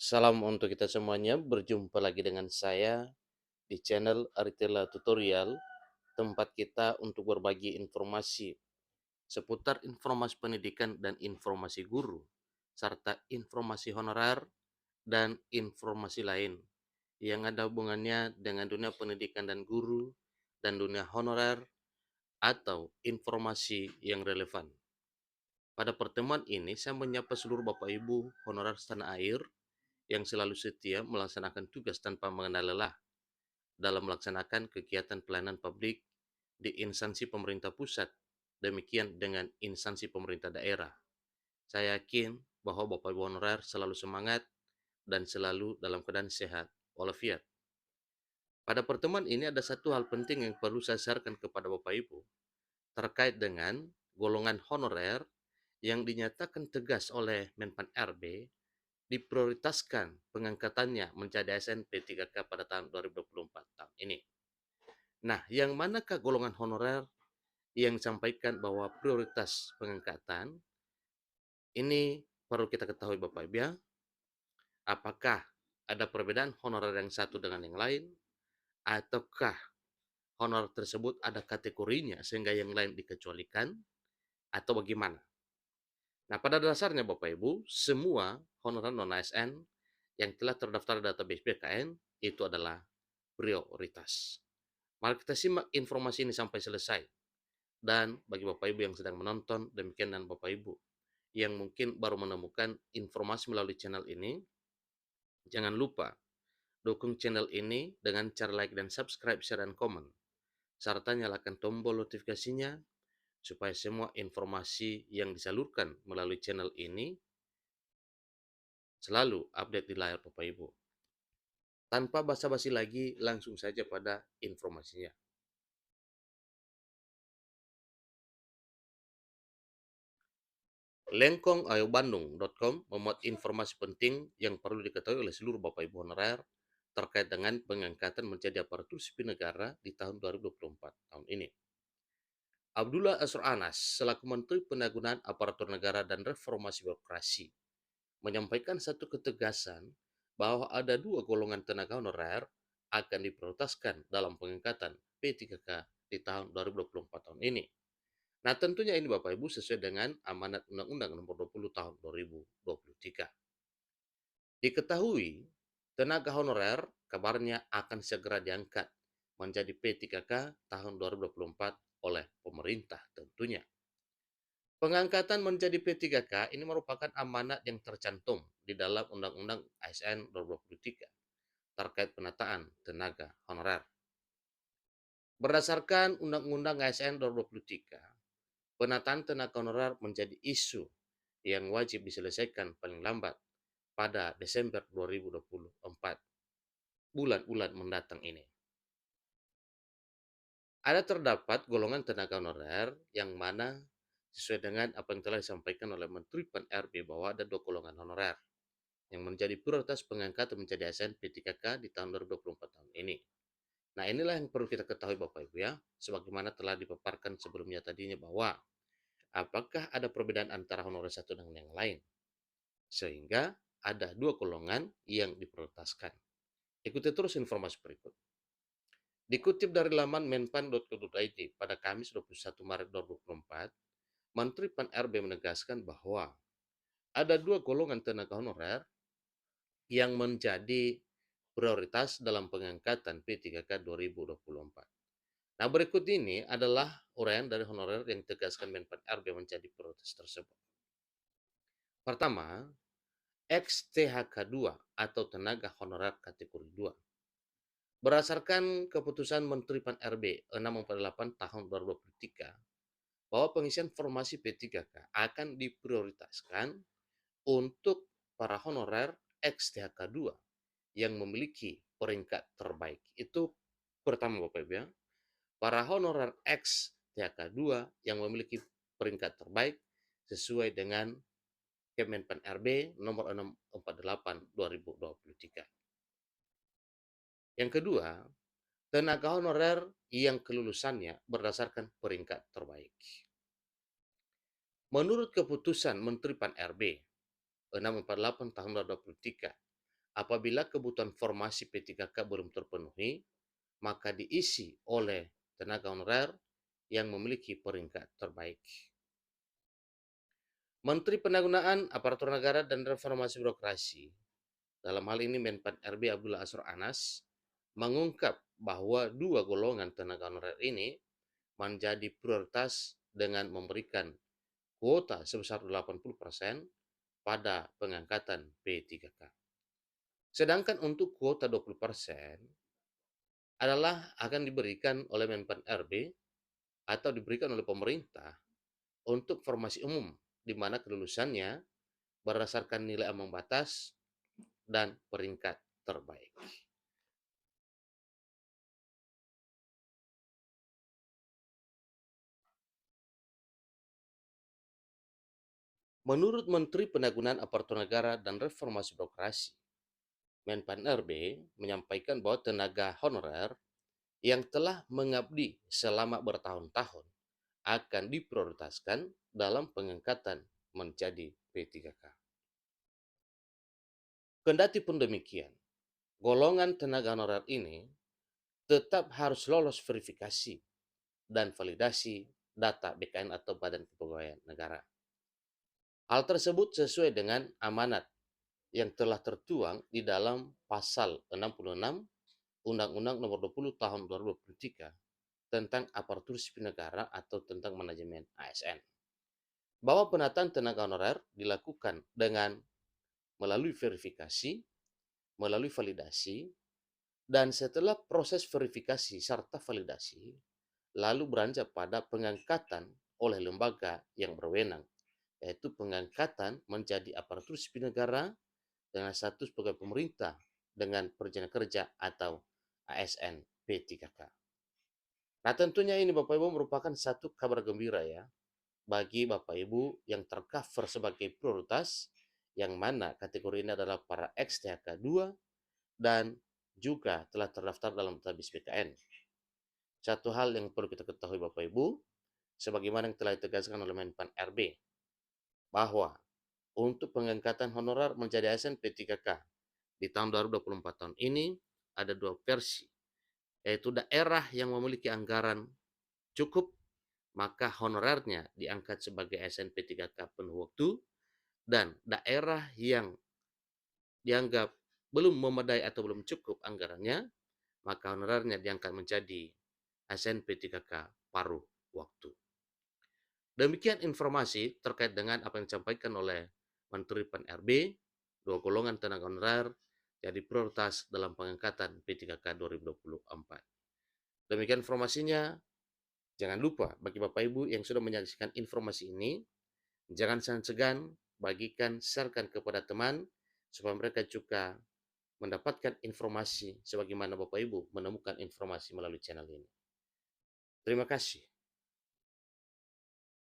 Salam untuk kita semuanya, berjumpa lagi dengan saya di channel Aritella Tutorial, tempat kita untuk berbagi informasi seputar informasi pendidikan dan informasi guru, serta informasi honorer dan informasi lain yang ada hubungannya dengan dunia pendidikan dan guru dan dunia honorer atau informasi yang relevan. Pada pertemuan ini, saya menyapa seluruh Bapak Ibu honorer setanah air yang selalu setia melaksanakan tugas tanpa mengenal lelah dalam melaksanakan kegiatan pelayanan publik di instansi pemerintah pusat, demikian dengan instansi pemerintah daerah. Saya yakin bahwa Bapak Ibu honorer selalu semangat dan selalu dalam keadaan sehat walafiat. Pada pertemuan ini ada satu hal penting yang perlu saya sharekan kepada Bapak Ibu terkait dengan golongan honorer yang dinyatakan tegas oleh Menpan RB diprioritaskan pengangkatannya menjadi ASN P3K pada tahun 2024 tahun ini. Nah, yang manakah golongan honorer yang disampaikan bahwa prioritas pengangkatan ini perlu kita ketahui Bapak Ibu ya, apakah ada perbedaan honorer yang satu dengan yang lain, ataukah honorer tersebut ada kategorinya sehingga yang lain dikecualikan, atau bagaimana? Nah, pada dasarnya Bapak Ibu, semua honorer non-ASN yang telah terdaftar di database BKN itu adalah prioritas. Mari kita simak informasi ini sampai selesai. Dan bagi Bapak Ibu yang sedang menonton, demikian dan Bapak Ibu yang mungkin baru menemukan informasi melalui channel ini, jangan lupa dukung channel ini dengan cara like dan subscribe, share, dan komen. Serta nyalakan tombol notifikasinya supaya semua informasi yang disalurkan melalui channel ini selalu update di layar Bapak Ibu. Tanpa basa-basi lagi, langsung saja pada informasinya. Lengkongayo.bandung.com memuat informasi penting yang perlu diketahui oleh seluruh Bapak Ibu honorer terkait dengan pengangkatan menjadi aparatur sipil negara di tahun 2024 tahun ini. Abdullah Azwar Anas selaku Menteri Pendayagunaan Aparatur Negara dan Reformasi Birokrasi menyampaikan satu ketegasan bahwa ada dua golongan tenaga honorer akan diprioritaskan dalam pengangkatan P3K di tahun 2024 tahun ini. Nah, tentunya ini Bapak Ibu sesuai dengan amanat Undang-Undang Nomor 20 Tahun 2023. Diketahui, tenaga honorer kabarnya akan segera diangkat menjadi P3K tahun 2024 oleh pemerintah tentunya. Pengangkatan menjadi P3K ini merupakan amanat yang tercantum di dalam Undang-Undang ASN 2023 terkait penataan tenaga honorer. Berdasarkan Undang-Undang ASN 2023, penataan tenaga honorer menjadi isu yang wajib diselesaikan paling lambat pada Desember 2024, bulan-bulan mendatang ini. Ada terdapat golongan tenaga honorer yang mana sesuai dengan apa yang telah disampaikan oleh Menteri Pan-RB bahwa ada dua golongan honorer yang menjadi prioritas pengangkatan menjadi ASN P3K di tahun 2024 tahun ini. Nah, inilah yang perlu kita ketahui Bapak Ibu ya, sebagaimana telah dipaparkan sebelumnya tadinya bahwa apakah ada perbedaan antara honorer satu dengan yang lain, sehingga ada dua golongan yang diprioritaskan. Ikuti terus informasi berikut. Dikutip dari laman menpan.co.id pada Kamis 21 Maret 2024, Menteri Pan-RB menegaskan bahwa ada dua golongan tenaga honorer yang menjadi prioritas dalam pengangkatan P3K 2024. Nah, berikut ini adalah uraian dari honorer yang ditegaskan Menpan RB menjadi prioritas tersebut. Pertama, XTHK2 atau tenaga honorer kategori 2. Berdasarkan keputusan Menteri Pan RB 648 tahun 2023 bahwa pengisian formasi P3K akan diprioritaskan untuk para honorer XTHK2 yang memiliki peringkat terbaik. Itu pertama Bapak Ibu ya. Para honorer X THK2 yang memiliki peringkat terbaik sesuai dengan Kemenpan RB nomor 648 2023. Yang kedua, tenaga honorer yang kelulusannya berdasarkan peringkat terbaik. Menurut keputusan Menteri Pan RB 648 tahun 2023 apabila kebutuhan formasi P3K belum terpenuhi, maka diisi oleh tenaga honorer yang memiliki peringkat terbaik. Menteri Pendagangan Aparatur Negara dan Reformasi Birokrasi, dalam hal ini Menpan RB Abdullah Azwar Anas, mengungkap bahwa dua golongan tenaga honorer ini menjadi prioritas dengan memberikan kuota sebesar 80% pada pengangkatan P3K. Sedangkan untuk kuota 20% adalah akan diberikan oleh Menpan RB atau diberikan oleh pemerintah untuk formasi umum, di mana kelulusannya berdasarkan nilai ambang batas dan peringkat terbaik. Menurut Menteri Pendagangan Aparatur Negara dan Reformasi Birokrasi, Menpan RB menyampaikan bahwa tenaga honorer yang telah mengabdi selama bertahun-tahun akan diprioritaskan dalam pengangkatan menjadi P3K. Kendati pun demikian, golongan tenaga honorer ini tetap harus lolos verifikasi dan validasi data BKN atau Badan Kepegawaian Negara. Hal tersebut sesuai dengan amanat yang telah tertuang di dalam pasal 66 Undang-Undang Nomor 20 Tahun 2023 tentang aparatur sipil negara atau tentang manajemen ASN. Bahwa penataan tenaga honorer dilakukan dengan melalui verifikasi, melalui validasi, dan setelah proses verifikasi serta validasi, lalu beranjak pada pengangkatan oleh lembaga yang berwenang, yaitu pengangkatan menjadi aparatur sipil negara dengan status pegawai pemerintah dengan perjanjian kerja atau ASN P3K. Nah, tentunya ini Bapak Ibu merupakan satu kabar gembira ya bagi Bapak Ibu yang tercover sebagai prioritas, yang mana kategori ini adalah para ex-THK 2 dan juga telah terdaftar dalam database BKN. Satu hal yang perlu kita ketahui Bapak Ibu, sebagaimana yang telah ditegaskan oleh Menpan RB, bahwa untuk pengangkatan honorer menjadi ASN P3K di tahun 2024 tahun ini ada dua versi, yaitu daerah yang memiliki anggaran cukup, maka honorernya diangkat sebagai ASN P3K penuh waktu, dan daerah yang dianggap belum memadai atau belum cukup anggarannya, maka honorernya diangkat menjadi ASN P3K paruh waktu. Demikian informasi terkait dengan apa yang disampaikan oleh Menteri Pan-RB, dua golongan tenaga honorer jadi prioritas dalam pengangkatan P3K 2024. Demikian informasinya. Jangan lupa bagi Bapak Ibu yang sudah menyaksikan informasi ini, jangan segan-segan bagikan, sharekan kepada teman supaya mereka juga mendapatkan informasi sebagaimana Bapak Ibu menemukan informasi melalui channel ini. Terima kasih.